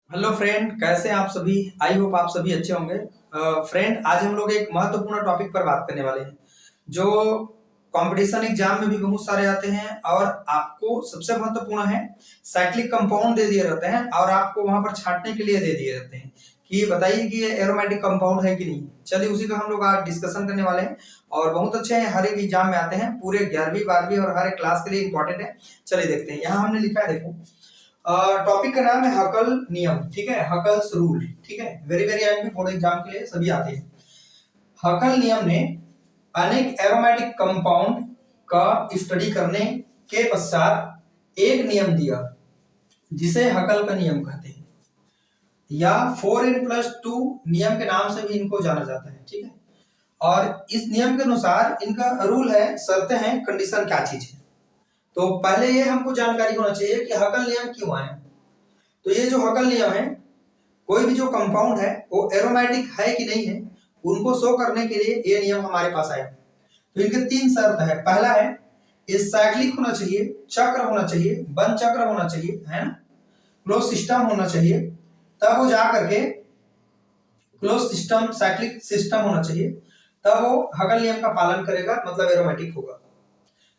Hello friend, कैसे हैं आप सभी। आई होप आप सभी अच्छे होंगे। फ्रेंड, आज हम लोग एक महत्वपूर्ण टॉपिक पर बात करने वाले हैं जो कंपटीशन एग्जाम में भी बहुत सारे आते हैं और आपको सबसे महत्वपूर्ण है। साइक्लिक कंपाउंड दे दिए रहते हैं और आपको वहां पर छांटने के लिए दे दिए रहते हैं कि बताइए कि ये एरोमेटिक कंपाउंड है कि नहीं। चलिए उसी का हम लोग आज डिस्कशन करने वाले हैं और बहुत अच्छे हैं, हर एक एग्जाम में आते हैं, पूरे 11वीं 12वीं और हर एक क्लास के लिए इंपॉर्टेंट है। चलिए देखते हैं, यहाँ हमने लिखा है, देखो टॉपिक का नाम है हकल नियम। ठीक है, हकल्स रूल। ठीक है, very very IMP board exam के लिए सभी आते हैं। हकल नियम ने अनेक एरोमेटिक कंपाउंड का स्टडी करने के पश्चात एक नियम दिया जिसे हकल का नियम कहते हैं या 4n+2 नियम के नाम से भी इनको जाना जाता है। ठीक है, और इस नियम के अनुसार इनका रूल है, शर्तें हैं, कंडीशन क्या चीज है। तो पहले ये हमको जानकारी होना चाहिए कि हकल नियम क्यों आए। तो ये जो हकल नियम है, कोई भी जो कंपाउंड है वो एरोमेटिक है कि नहीं है उनको शो करने के लिए ये नियम हमारे पास आया। तो इनके 3 शर्त है। पहला है ये साइक्लिक होना चाहिए, चक्र होना चाहिए, बंद चक्र होना चाहिए, है ना, क्लोज सिस्टम होना चाहिए, तब वो जा करके क्लोज सिस्टम, साइक्लिक सिस्टम होना चाहिए, तब वो हकल नियम का पालन करेगा, मतलब एरोमेटिक होगा।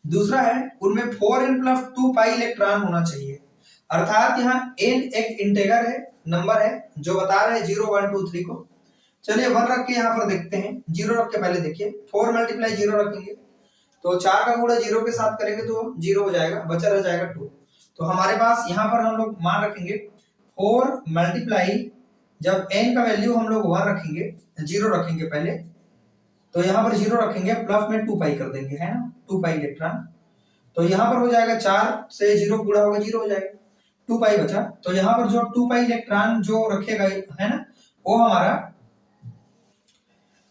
दूसरा है उनमें 4n+2 पाई इलेक्ट्रॉन होना चाहिए, अर्थात यहाँ n एक इंटेगर है, नंबर है जो बता रहे हैं 0 1 2 3 को। चलिए 1 रख के यहाँ पर देखते हैं, 0 रख के पहले देखिए, 4 × 0 रखेंगे तो 4 का गुणा 0 के साथ करेंगे तो 0 हो जाएगा, बचा रह जाएगा 2। तो हमारे पास यहाँ पर हम लोग मान रखेंगे 4 × जब n का वैल्यू हम लोग 1 रखेंगे, 0 रखेंगे पहले, तो यहाँ पर 0 रखेंगे, प्लस में 2 पाई कर देंगे, है ना, 2 पाई इलेक्ट्रॉन। तो यहाँ पर हो जाएगा 4 से 0 गुणा होगा 0 हो जाएगा, 2 पाई बचा। तो यहाँ पर जो 2 पाई इलेक्ट्रॉन जो रखेगा, है ना, वो हमारा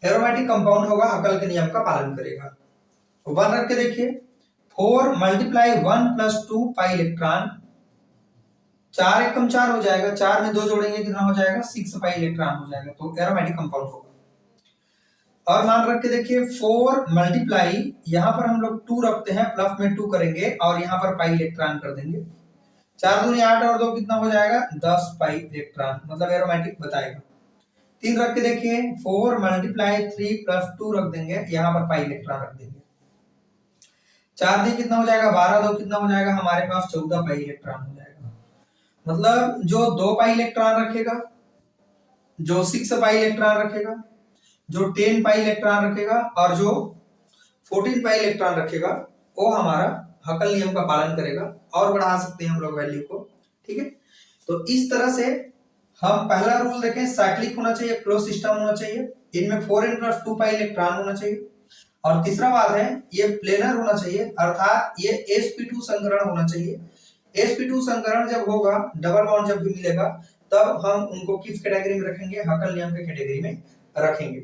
एरोमेटिक कंपाउंड होगा, हकल के नियम का पालन करेगा। 1 रख के देखिए, 4 × 1+2 पाई इलेक्ट्रॉन, 4 एकम 4 हो जाएगा, 4 में 2 जोड़ेंगे कितना हो जाएगा, 6 पाई इलेक्ट्रॉन हो जाएगा, तो एरोमेटिक कंपाउंड होगा। और मान रख के देखिए 4 × यहाँ पर हम लोग 2 रखते हैं, प्लस में 2 करेंगे और यहाँ पर पाई इलेक्ट्रॉन कर देंगे, 4 दूनी 8 और 2 कितना हो जाएगा, 10 पाई इलेक्ट्रॉन, मतलब एरोमेटिक बताएगा। 3 रख के देखिए, 4 × 3+2 रख देंगे, यहाँ पर पाई इलेक्ट्रॉन रख देंगे, 4 दी कितना हो जाएगा, 12, 2 कितना हो जाएगा, हमारे पास 14 पाई इलेक्ट्रॉन हो जाएगा। मतलब जो 2 पाई इलेक्ट्रॉन रखेगा, जो 6 पाई इलेक्ट्रॉन रखेगा, जो 10 पाई इलेक्ट्रॉन रखेगा और जो 14 पाई इलेक्ट्रॉन रखेगा, वो हमारा हकल नियम का पालन करेगा। और बढ़ा सकते हैं हम लोग वैल्यू को। ठीक है, तो इस तरह से हम पहला रूल देखें, साइक्लिक होना चाहिए, क्लोज सिस्टम होना चाहिए, इनमें 4n+2 पाई इलेक्ट्रॉन होना चाहिए। और तीसरा बात है ये प्लेनर होना चाहिए, अर्थात ये sp2 संकरण होना चाहिए। sp2 संकरण जब होगा, डबल बॉन्ड जब भी मिलेगा, तब हम उनको किस कैटेगरी में रखेंगे, हकल नियम के कैटेगरी में रखेंगे।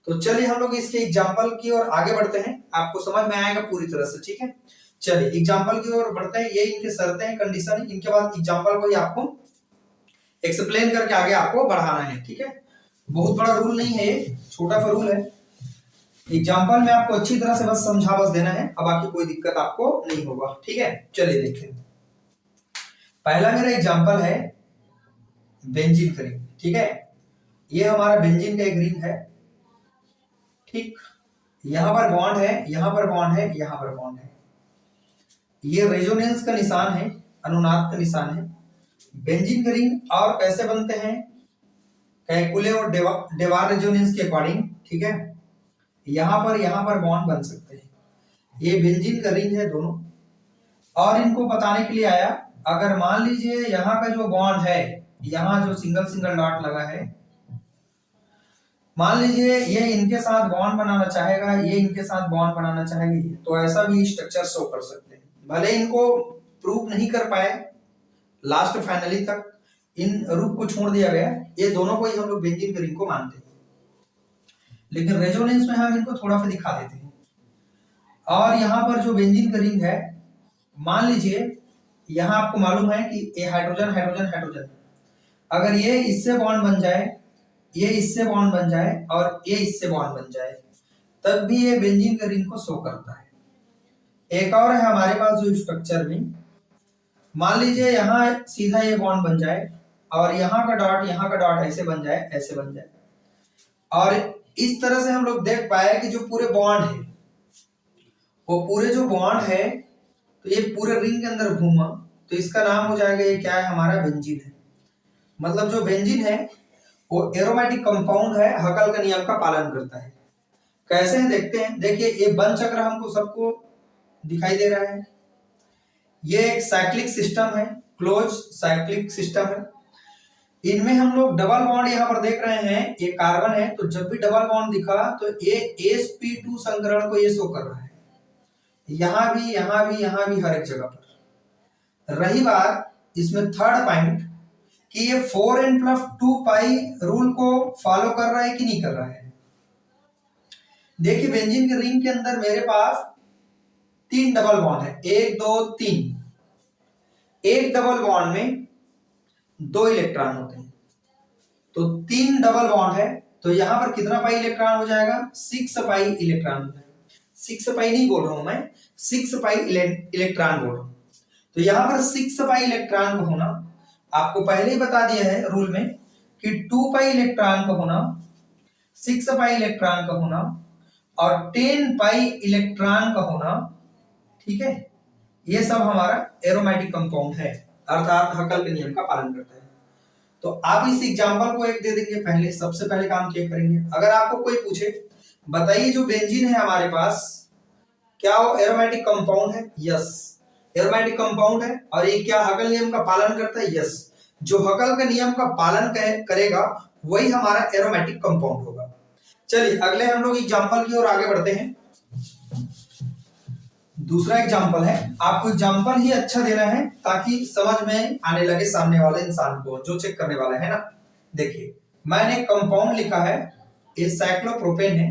तो चलिए हम लोग इसके एग्जाम्पल की ओर आगे बढ़ते हैं, आपको समझ में आएगा पूरी तरह से। ठीक है, चलिए एग्जाम्पल की ओर बढ़ते हैं। ये इनके शर्तें हैं, कंडीशन है, इनके बाद एग्जाम्पल को ही आपको एक्सप्लेन करके आगे आपको बढ़ाना है। ठीक है, बहुत बड़ा रूल नहीं है, ये छोटा सा रूल है। एग्जाम्पल में आपको अच्छी तरह से बस समझा बस देना है, अब बाकी कोई दिक्कत आपको नहीं होगा। ठीक है, चलिए देखते हैं। पहला मेरा एग्जाम्पल है बेंजीन का रिंग। ठीक है, ये हमारा बेंजीन का एक रिंग है। ठीक, यहां पर बॉन्ड है, यहां पर बॉन्ड है, यहां पर बॉन्ड है, ये रेजोनेंस का निशान है, अनुनाद का निशान है। बेंजीन का रिंग और कैसे बनते हैं, कैलकुले और डेवार रेजोनेंस के अकॉर्डिंग। ठीक है, यहां पर बॉन्ड बन सकते हैं। ये बेंजीन का रिंग है दोनों, और इनको बताने के लिए आया, अगर मान लीजिए यहाँ का जो बॉन्ड है, यहाँ जो सिंगल सिंगल डॉट लगा है, मान लीजिए ये इनके साथ बॉन्ड बनाना चाहेगा, ये इनके साथ बॉन्ड बनाना चाहेगी, तो ऐसा भी स्ट्रक्चर शो कर सकते हैं। भले इनको प्रूव नहीं कर पाए लास्ट फाइनली तक, इन रूप को छोड़ दिया गया, ये दोनों को ही हम लोग बेंजीन के रिंग को मानते हैं, लेकिन रेजोनेंस में हम इनको थोड़ा सा दिखा देते हैं। और यहाँ पर जो बेंजीन का रिंग है, मान लीजिए यहाँ आपको मालूम है कि ये हाइड्रोजन हाइड्रोजन हाइड्रोजन, अगर ये इससे बॉन्ड बन जाए, ये इससे बॉन्ड बन जाए और ये इससे बॉन्ड बन जाए, तब भी ये बेंजीन का रिंग को शो करता है। एक और है हमारे पास जो स्ट्रक्चर में, मान लीजिए यहाँ सीधा ये बॉन्ड बन जाए और यहाँ का डॉट ऐसे बन जाए, ऐसे बन जाए। और इस तरह से हम लोग देख पाए कि जो पूरे बॉन्ड है, वो पूरे जो बॉन्ड है, तो ये पूरे रिंग के अंदर घूमा, तो इसका नाम हो जाएगा, ये क्या है हमारा, बेंजीन है। मतलब जो बेंजीन है वो एरोमेटिक कंपाउंड है, हकल का नियम का पालन करता है। कैसे है देखते हैं। देखिए ये बन चक्र हमको सबको दिखाई दे रहा है। ये एक साइक्लिक सिस्टम है, क्लोज साइक्लिक सिस्टम है। इनमें हम लोग डबल बॉन्ड यहाँ पर देख रहे हैं, ये कार्बन है, तो जब भी डबल बॉन्ड दिखा तो ये sp2 संकरण को ये शो कर रहा है, यहाँ भी, यहाँ भी, यहाँ भी, हर एक जगह पर। रही बात इसमें थर्ड पॉइंट कि ये 4n+2 पाई रूल को फॉलो कर रहा है कि नहीं कर रहा है। देखिए बेंजीन के रिंग के अंदर मेरे पास 3 डबल बॉन्ड है, 1 2 3। एक डबल बॉन्ड में 2 इलेक्ट्रॉन होते हैं, तो 3 डबल बॉन्ड है, तो यहां पर कितना पाई इलेक्ट्रॉन हो जाएगा, 6 पाई इलेक्ट्रॉन हो जाएगा। 6 पाई नहीं बोल रहा हूं मैं, 6 पाई इलेक्ट्रॉन बोल रहा हूं। तो यहां पर 6 पाई इलेक्ट्रॉन का होना आपको पहले ही बता दिया है रूल में कि 2 पाई इलेक्ट्रॉन का होना, 6 पाई इलेक्ट्रॉन का होना और 10 पाई इलेक्ट्रॉन का होना, ठीक है, ये सब हमारा एरोमेटिक कंपाउंड है, अर्थात हकल के नियम का पालन करता है। तो आप इस एग्जांपल को एक दे देंगे। पहले सबसे पहले काम क्या करेंगे, अगर आपको कोई पूछे बताइए जो बेंजीन है हमारे पास, क्या वो एरोमेटिक कंपाउंड है? यस, एरोमेटिक कंपाउंड है। और ये क्या हकल नियम का पालन करता है? यस। जो हकल के नियम का पालन करेगा वही हमारा एरोमेटिक कंपाउंड होगा। चलिए अगले हम लोग एग्जांपल की ओर आगे बढ़ते हैं। दूसरा एग्जांपल है, आपको एग्जांपल ही अच्छा देना है ताकि समझ में आने लगे सामने वाले इंसान को, जो चेक करने वाला है ना। देखिए मैंने कंपाउंड लिखा है, ये साइक्लोप्रोपेन है,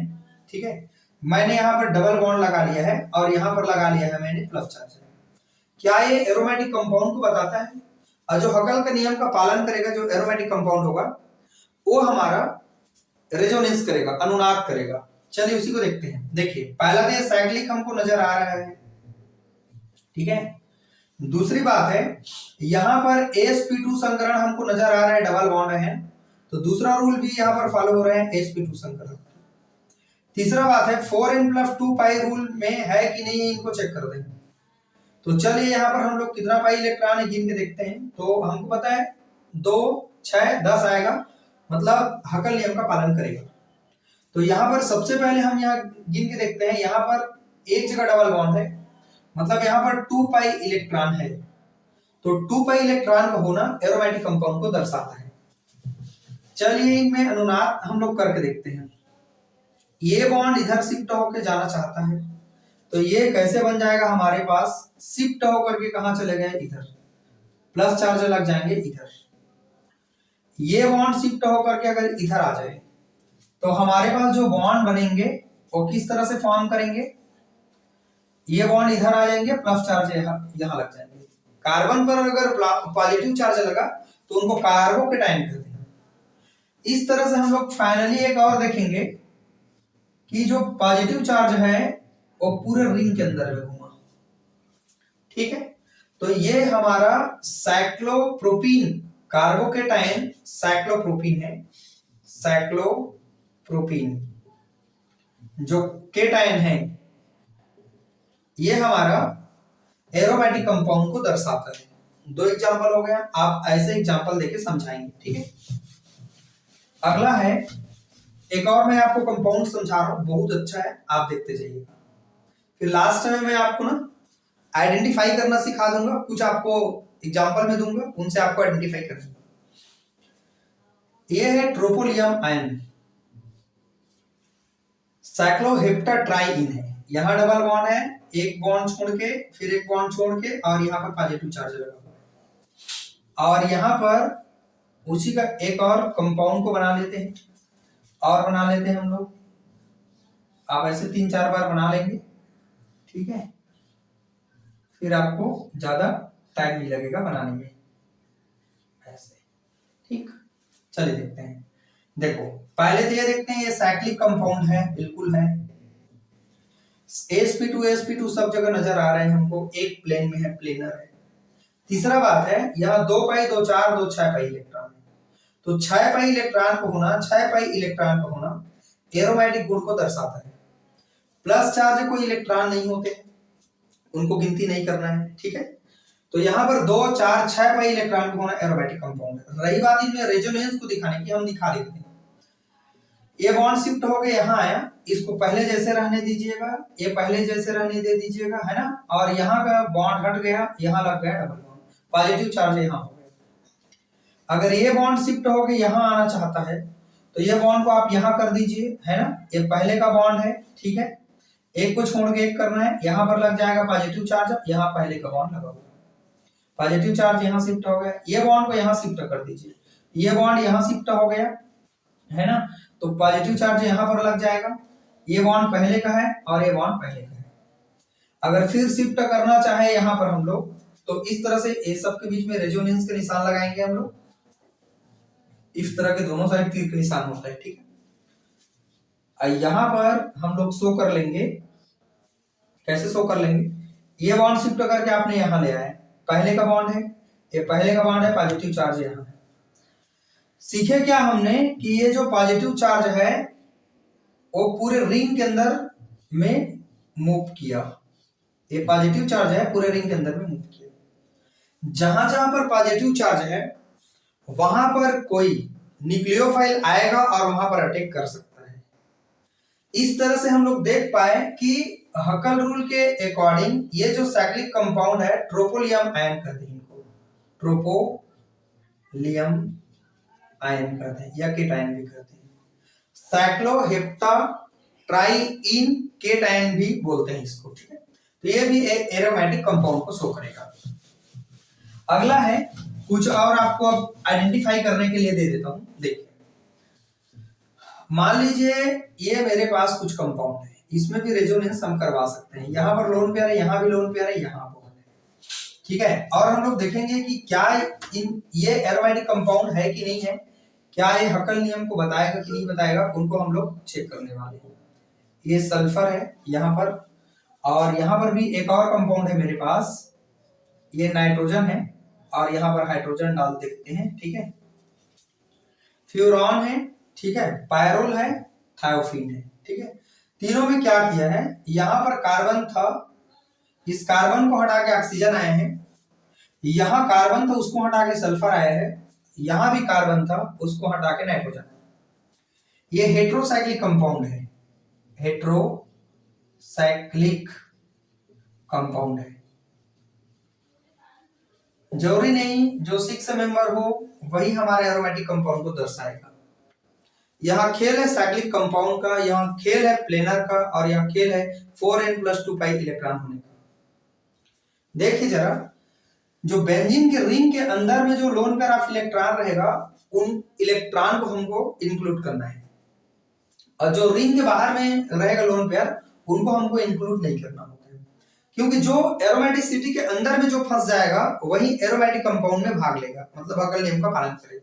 ठीक है। मैंने यहाँ पर डबल बॉन्ड लगा लिया है और यहाँ पर लगा लिया है मैंने प्लस चार्ज। क्या ये एरोमेटिक कंपाउंड को बताता है? और जो हकल के नियम का पालन करेगा, जो एरोमेटिक कंपाउंड होगा, वो हमारा रेजोनेंस करेगा, अनुनाद करेगा। चलिए उसी को देखते हैं। देखिए पहला तो ये साइक्लिक हमको नजर आ रहा है, ठीक है। दूसरी बात है यहां पर sp2 संकरण हमको नजर आ रहा है, डबल बॉन्ड है, तो दूसरा रूल भी यहां पर फॉलो हो रहा है, sp2 संकरण। तीसरा बात है 4n+2 पाई रूल में है कि नहीं, इनको चेक कर दें। तो चलिए यहां पर हम लोग कितना पाई इलेक्ट्रॉन है गिन के देखते हैं। तो हमको पता है 2 6 10 आएगा, मतलब हकल नियम का पालन करेगा। तो यहाँ पर सबसे पहले हम यहाँ गिन के देखते हैं, यहाँ पर एक जगह डबल बॉन्ड है, मतलब यहाँ पर 2 पाई इलेक्ट्रॉन है, तो 2 पाई इलेक्ट्रॉन का होना एरोमेटिक कंपाउंड को दर्शाता है। चलिए इनमें अनुनाद हम लोग करके देखते हैं। ये बॉन्ड इधर शिफ्ट होकर जाना चाहता है, तो ये कैसे बन जाएगा हमारे पास, शिफ्ट होकर के कहां चले गए, इधर, प्लस चार्ज लग जाएंगे इधर। ये बॉन्ड शिफ्ट होकर के अगर इधर आ जाए तो हमारे पास जो बॉन्ड बनेंगे वो किस तरह से फॉर्म करेंगे, ये बॉन्ड इधर आ जाएंगे, प्लस चार्ज यहाँ लग जाएंगे। कार्बन पर अगर पॉजिटिव चार्ज लगा तो उनको कार्बोकेटाइन कहते हैं। इस तरह से हम लोग फाइनली एक और देखेंगे कि जो पॉजिटिव चार्ज है वो पूरे रिंग के अंदर में घूमा, ठीक है। तो ये हमारा साइक्लोप्रोपीन, कार्बोकेटाइन साइक्लोप्रोपीन है, साइक्लोप्रोपीन जो केटाइन है, ये हमारा एरोमेटिक कंपाउंड को दर्शाता है। 2 एग्जांपल हो गया, आप ऐसे एग्जांपल देके समझाएंगे, ठीक है। अगला है, एक और मैं आपको कंपाउंड समझा रहा हूं, बहुत अच्छा है, आप देखते जाइएगा। फिर लास्ट में मैं आपको ना आइडेंटिफाई करना सिखा दूंगा, कुछ आपको एग्जांपल में दूंगा, उनसे आपको आइडेंटिफाई करना। ये है ट्रोपोलियम आयन, साइक्लोहेप्टाट्राइइन है, यहाँ डबल बॉन्ड है, एक बॉन्ड छोड़ के फिर एक बॉन्ड छोड़ के, और यहाँ पर पॉजिटिव चार्ज लगा हुआ है। और यहाँ पर उसी का एक और कंपाउंड को बना लेते हैं, और बना लेते हैं हम लोग। आप ऐसे 3-4 बार बना लेंगे, ठीक है, फिर आपको ज्यादा टाइम नहीं लगेगा बनाने में, ऐसे, ठीक। चलिए देखते हैं। देखो पहले तो ये देखते हैं, ये साइक्लिक कंपाउंड है, बिल्कुल है। sp2 सब जगह नजर आ रहे हैं हमको, एक प्लेन में है, प्लेनर है। तीसरा बात है यहाँ 2 पाई 2 4 2 6 पाई इलेक्ट्रॉन है, तो 6 पाई इलेक्ट्रॉन को होना, 6 पाई इलेक्ट्रॉन को होना एरोमेटिक गुण को दर्शाता है। प्लस चार्ज कोई इलेक्ट्रॉन नहीं होते, उनको गिनती नहीं करना है, ठीक है। तो यहाँ पर 2 4 6 पाई इलेक्ट्रॉन को होना एरोमेटिक कंपाउंड है। रही बात इनमें रेजोनेंस को दिखाने की, हम दिखा देते हैं। ये बॉन्ड शिफ्ट हो गया यहाँ आया, इसको पहले जैसे रहने दीजिएगा, ये पहले जैसे रहने दे दीजिएगा, है ना। और यहाँ का बॉन्ड हट गया, यहाँ लग गया डबल बॉन्ड, पॉजिटिव चार्ज यहाँ हो गया। अगर ये बॉन्ड शिफ्ट हो गया यहाँ आना चाहता है तो ये बॉन्ड को आप यहाँ कर दीजिए, है ना। ये पहले का बॉन्ड है, ठीक है, एक को छोड़ के एक करना है, यहाँ पर लग जाएगा पॉजिटिव चार्ज, यहाँ पहले का बॉन्ड लगा हुआ, पॉजिटिव चार्ज यहाँ शिफ्ट हो गया। ये बॉन्ड को यहाँ शिफ्ट कर दीजिए, ये बॉन्ड यहाँ शिफ्ट हो गया, है ना। तो पॉजिटिव चार्ज यहाँ पर लग जाएगा, ये बॉन्ड पहले का है और ये बॉन्ड पहले का है। अगर फिर शिफ्ट करना चाहे यहाँ पर हम लोग, तो इस तरह से ये सब के बीच में रेजोनेंस के निशान लगाएंगे हम लोग, इस तरह के दोनों साइड तीर के निशान होता है, ठीक है। यहाँ पर हम लोग शो कर लेंगे, कैसे शो कर लेंगे, ये बॉन्ड शिफ्ट करके आपने यहाँ ले आए, पहले का बॉन्ड है, ये पहले का बॉन्ड है, पॉजिटिव चार्ज यहाँ है। सीखे क्या हमने कि ये जो पॉजिटिव चार्ज है वो पूरे रिंग के अंदर में मूव किया, ये पॉजिटिव चार्ज है पूरे रिंग के अंदर में मूव किया। जहां जहां पर पॉजिटिव चार्ज है वहां पर कोई न्यूक्लियोफाइल आएगा और वहां पर अटैक कर सकता है। इस तरह से हम लोग देख पाए कि हकल रूल के अकॉर्डिंग ये जो साइक्लिक कंपाउंड है ट्रोपोलियम आयन कहते हैं इनको, ट्रोपोलियम आयन कहते हैं या केटायन भी कहते हैं, साइक्लोहेप्टा ट्राइइन केटायन भी बोलते हैं इसको, ठीक है। तो ये भी एक एरोमेटिक कंपाउंड को शो करेगा। अगला है, कुछ और आपको अब आइडेंटिफाई करने के लिए दे देता हूं, देखिए मान लीजिए ये मेरे पास कुछ कंपाउंड है, इसमें भी रेजोनेंस हम करवा सकते हैं, यहाँ पर लोन पेयर है, यहाँ भी लोन पेयर है, यहाँ पर है, ठीक है। और हम लोग देखेंगे कि क्या ये एरोमेटिक कंपाउंड है कि नहीं है, क्या ये हकल नियम को बताएगा कि नहीं बताएगा, उनको हम लोग चेक करने वाले हैं। ये सल्फर है यहाँ पर, और यहाँ पर भी एक और कंपाउंड है मेरे पास, ये नाइट्रोजन है और यहाँ पर हाइड्रोजन डाल देते हैं, ठीक है। फ्यूरॉन है, ठीक है, पायरोल है, थायोफीन है, ठीक है। तीनों में क्या किया है, यहाँ पर कार्बन था, इस कार्बन को हटा के ऑक्सीजन आया है, यहाँ कार्बन था उसको हटा के सल्फर आया है, यहां भी कार्बन था उसको हटा के नाइट्रोजन। ये हेट्रोसाइक्लिक कंपाउंड है, हेट्रोसाइक्लिक कंपाउंड है। जरूरी नहीं जो 6 मेंबर हो वही हमारे एरोमेटिक कंपाउंड को दर्शाएगा। यहाँ खेल है साइक्लिक कंपाउंड का, यहाँ खेल है प्लेनर का, और यहाँ खेल है 4n+2 पाई इलेक्ट्रॉन होने का। देखिए जरा, जो बेंजीन के रिंग के अंदर में जो लोन पेयर ऑफ इलेक्ट्रॉन रहेगा उन इलेक्ट्रॉन को हमको इंक्लूड करना है, और जो रिंग के बाहर में रहेगा लोन पेयर उनको हमको इंक्लूड नहीं करना होता है, क्योंकि जो एरोमेटिसिटी के अंदर में जो फंस जाएगा वही एरोमेटिक कंपाउंड में भाग लेगा, मतलब हकल नियम का पालन करेगा।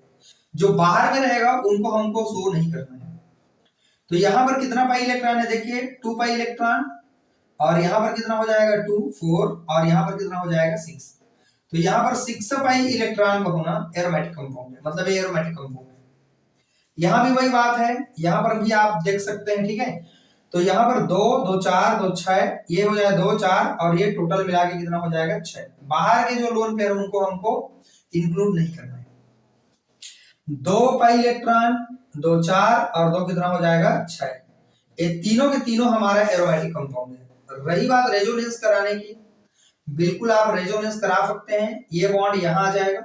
जो बाहर में रहेगा उनको हमको शो नहीं करना है। तो यहाँ पर कितना पाई इलेक्ट्रॉन है, देखिए 2 पाई इलेक्ट्रॉन, और यहाँ पर कितना हो जाएगा 2 4, और यहाँ पर कितना हो जाएगा 6। तो यहाँ पर 6 पाई इलेक्ट्रॉन का होना एरोमेटिक कंपाउंड है, मतलब ये एरोमेटिक कंपाउंड है। यहाँ भी वही बात है, यहाँ पर भी आप देख सकते हैं, ठीक है। तो यहाँ पर 2 2 4 2 6, ये हो जाएगा 2 4, और ये टोटल मिला के कितना हो जाएगा 6। बाहर के जो लोन पेयर उनको हमको इंक्लूड नहीं करना है। 2 पाई इलेक्ट्रॉन, 2 4 और 2 कितना हो जाएगा 6। ये तीनों के तीनों हमारा एरोमेटिक कंपाउंड है। रही बात रेजोनेंस कराने की, बिल्कुल आप रेजोनेंस करा सकते हैं। ये बॉन्ड यहाँ आ जाएगा,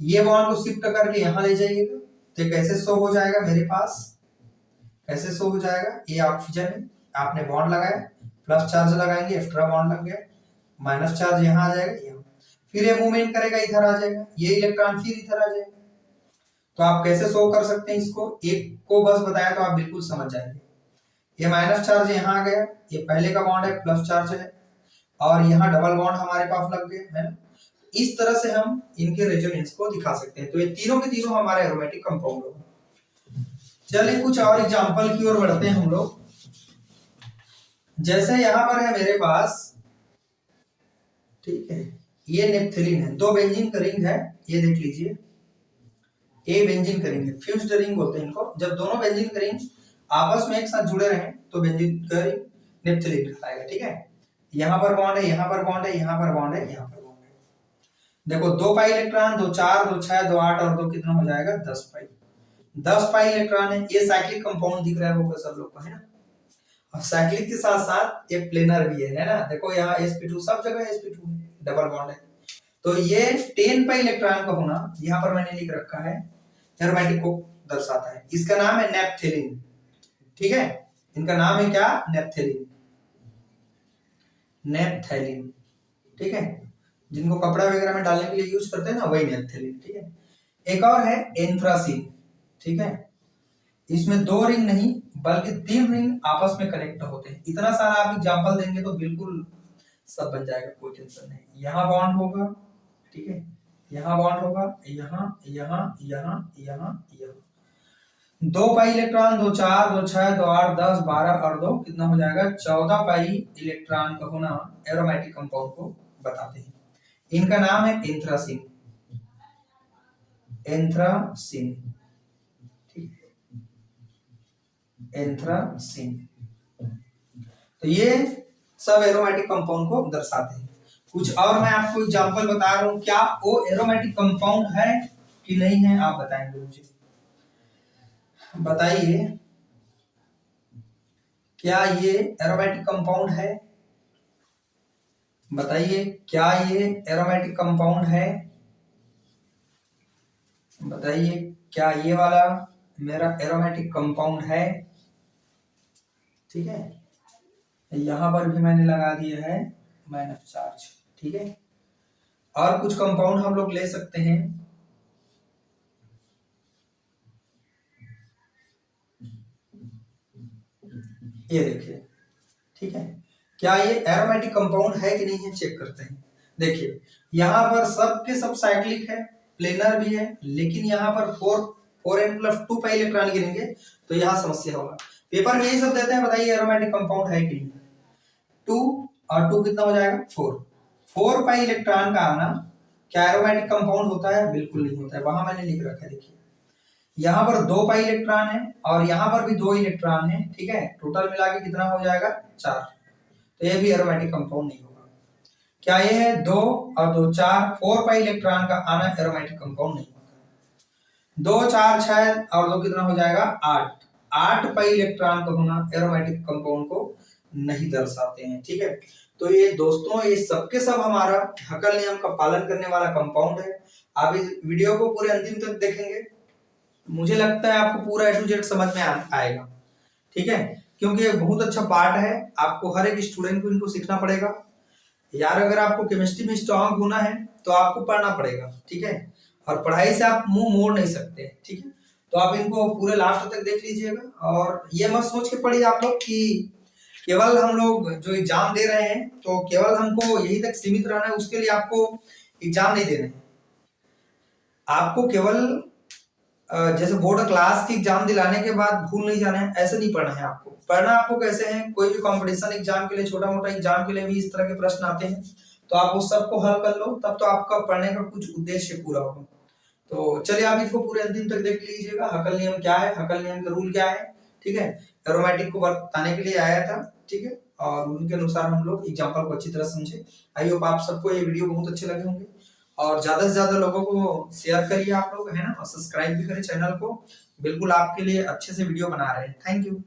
ये बॉन्ड को शिफ्ट करके यहाँ ले जाइएगा, तो कैसे शो हो जाएगा मेरे पास, कैसे शो हो जाएगा, ये ऑक्सीजन है, आपने बॉन्ड लगाया, प्लस चार्ज लगाएंगे, एक्स्ट्रा बॉन्ड लग गया, माइनस चार्ज यहाँ आ जाएगा, यहाँ फिर ये मूवमेंट करेगा, इधर आ जाएगा, ये इलेक्ट्रॉन फिर इधर आ जाएगा। तो आप कैसे शो कर सकते हैं इसको, एक को बस बताया तो आप बिल्कुल समझ जाएंगे। ये माइनस चार्ज यहाँ आ गया, ये पहले का बॉन्ड है, प्लस चार्ज है, और यहाँ डबल बॉन्ड हमारे पास लग गया है। इस तरह से हम इनके रेजोनेंस को दिखा सकते हैं। तो ये तीनों के तीनों हमारे एरोमेटिक कंपाउंड होगा। चलिए कुछ और एग्जांपल की ओर बढ़ते हैं हम लोग। जैसे यहाँ पर है मेरे पास, ठीक है, ये नेप्थलीन है, 2 बेंजीन का रिंग है, ये देख लीजिए, ए बेंजीन का रिंग है, फ्यूज्ड रिंग बोलते हैं इनको। जब दोनों बेंजीन का रिंग आपस में एक साथ जुड़े रहे तो बेंजीन का रिंग नेप्थलीन कहलाएगा, ठीक है। यहाँ पर बॉन्ड है, यहाँ पर बॉन्ड है, यहाँ पर बॉन्ड है, यहाँ पर बॉन्ड है। देखो 2 पाई इलेक्ट्रॉन, 2 4, 2 6, 2 8 और 2 कितना हो जाएगा 10 पाई। 10 पाई इलेक्ट्रॉन है। ये साइक्लिक कंपाउंड दिख रहा है होगा सब लोग को, है ना। और साइक्लिक के साथ साथ ये प्लेनर भी है ना। देखो यहाँ sp2 सब जगह sp2 डबल बॉन्ड है। तो ये 10 पाई इलेक्ट्रॉन का होना यहाँ पर मैंने लिख रखा है, एरोमेटिक को दर्शाता है। इसका नाम है नेप्थेलिन, ठीक है। इनका नाम है क्या, नेप्थेलिन, नेप्थेलिन, ठीक है। जिनको कपड़ा वगैरह में डालने के लिए यूज करते हैं ना, वही नेप्थेलिन, ठीक है। एक और है एंथ्रासीन, ठीक है। इसमें 2 रिंग नहीं बल्कि 3 रिंग आपस में कनेक्ट होते हैं। इतना सारा आप एग्जांपल देंगे तो बिल्कुल सब बन जाएगा, कोई टेंशन नहीं। यहाँ बॉन्ड होगा, ठीक है, यहाँ बॉन्ड होगा, यहाँ यहाँ यहाँ यहाँ यहाँ। 2 पाई इलेक्ट्रॉन, 2 4, 2 6, 2 8, 10, 12 और 2 कितना हो जाएगा 14 पाई इलेक्ट्रॉन का होना एरोमेटिक कंपाउंड को बताते हैं। इनका नाम है एंथ्रासीन, एंथ्रासीन, ठीक है, एंथ्रासीन। तो ये सब एरोमेटिक कंपाउंड को दर्शाते हैं। कुछ और मैं आपको एग्जांपल बता रहा हूं, क्या वो एरोमेटिक कंपाउंड है कि नहीं है, आप बताएंगे मुझे। बताइए, क्या ये एरोमेटिक कंपाउंड है? बताइए, क्या ये एरोमेटिक कंपाउंड है? बताइए, क्या ये वाला मेरा एरोमेटिक कंपाउंड है? ठीक है, यहां पर भी मैंने लगा दिया है माइनस चार्ज, ठीक है। और कुछ कंपाउंड हम लोग ले सकते हैं। ये देखिए, ठीक है, क्या ये एरोमेटिक कंपाउंड है कि नहीं है, चेक करते हैं। देखिए यहाँ पर सब के सब साइक्लिक है, प्लेनर भी है, लेकिन यहाँ पर 4n+2 पाई इलेक्ट्रॉन गिरेंगे तो यहाँ समस्या होगा। पेपर में यही सब देते हैं, बताइए एरोमेटिक कंपाउंड है कि नहीं। 2 और 2 कितना हो जाएगा 4 पाई इलेक्ट्रॉन का आना क्या एरोमेटिक कंपाउंड होता है? बिल्कुल नहीं होता है। वहां मैंने लिख रखा है, देखिए यहाँ पर 2 पाई इलेक्ट्रॉन है और यहाँ पर भी 2 इलेक्ट्रॉन है, ठीक है। टोटल मिला के कितना हो जाएगा 4। तो ये भी एरोमेटिक कंपाउंड नहीं होगा। क्या ये है 2 और 2 4 पाई इलेक्ट्रॉन का आना एरोमेटिक कंपाउंड नहीं होगा। 2 4 6 और 2 कितना हो जाएगा 8 पाई इलेक्ट्रॉन का होना एरोमेटिक कंपाउंड को नहीं दर्शाते हैं, ठीक है। तो ये दोस्तों, ये सबके सब हमारा हकल नियम का पालन करने वाला कंपाउंड है। आप इस वीडियो को पूरे अंतिम तक देखेंगे, मुझे लगता है आपको पूरा A to Z समझ में आएगा, ठीक है। क्योंकि ये बहुत अच्छा पार्ट है, आपको हर एक स्टूडेंट को इनको सीखना पड़ेगा यार। अगर आपको केमिस्ट्री में स्ट्रांग होना है तो आपको पढ़ना पड़ेगा, ठीक है। और पढ़ाई से आप मुंह मोड़ नहीं सकते, ठीक है। तो आप इनको पूरे लास्ट तक देख लीजिएगा। और ये मत सोच के पढ़िए आप लोग कि केवल हम लोग जो एग्जाम दे रहे हैं तो केवल हमको यही तक सीमित रहना है, उसके लिए आपको एग्जाम नहीं देना है। आपको केवल जैसे बोर्ड क्लास की एग्जाम दिलाने के बाद भूल नहीं जाना है, ऐसे नहीं पढ़ना है आपको। पढ़ना आपको कैसे है, कोई भी कंपटीशन एग्जाम के लिए, छोटा मोटा एग्जाम के लिए भी इस तरह के प्रश्न आते हैं, तो आप उस सबको हल कर लो, तब तो आपका पढ़ने का कुछ उद्देश्य पूरा होगा। तो चलिए आप इसको पूरे अंतिम तक देख लीजिएगा। हकल नियम क्या है, हकल नियम का रूल क्या है, ठीक है। एरोमेटिक को बताने के लिए आया था, ठीक है। और उनके अनुसार हम लोग एग्जाम्पल को अच्छी तरह समझे। आई होप आप सबको ये वीडियो बहुत अच्छे लगे होंगे और ज्यादा से ज्यादा लोगों को शेयर करिए आप लोग, है ना। और सब्सक्राइब भी करें चैनल को, बिल्कुल आपके लिए अच्छे से वीडियो बना रहे हैं। Thank you.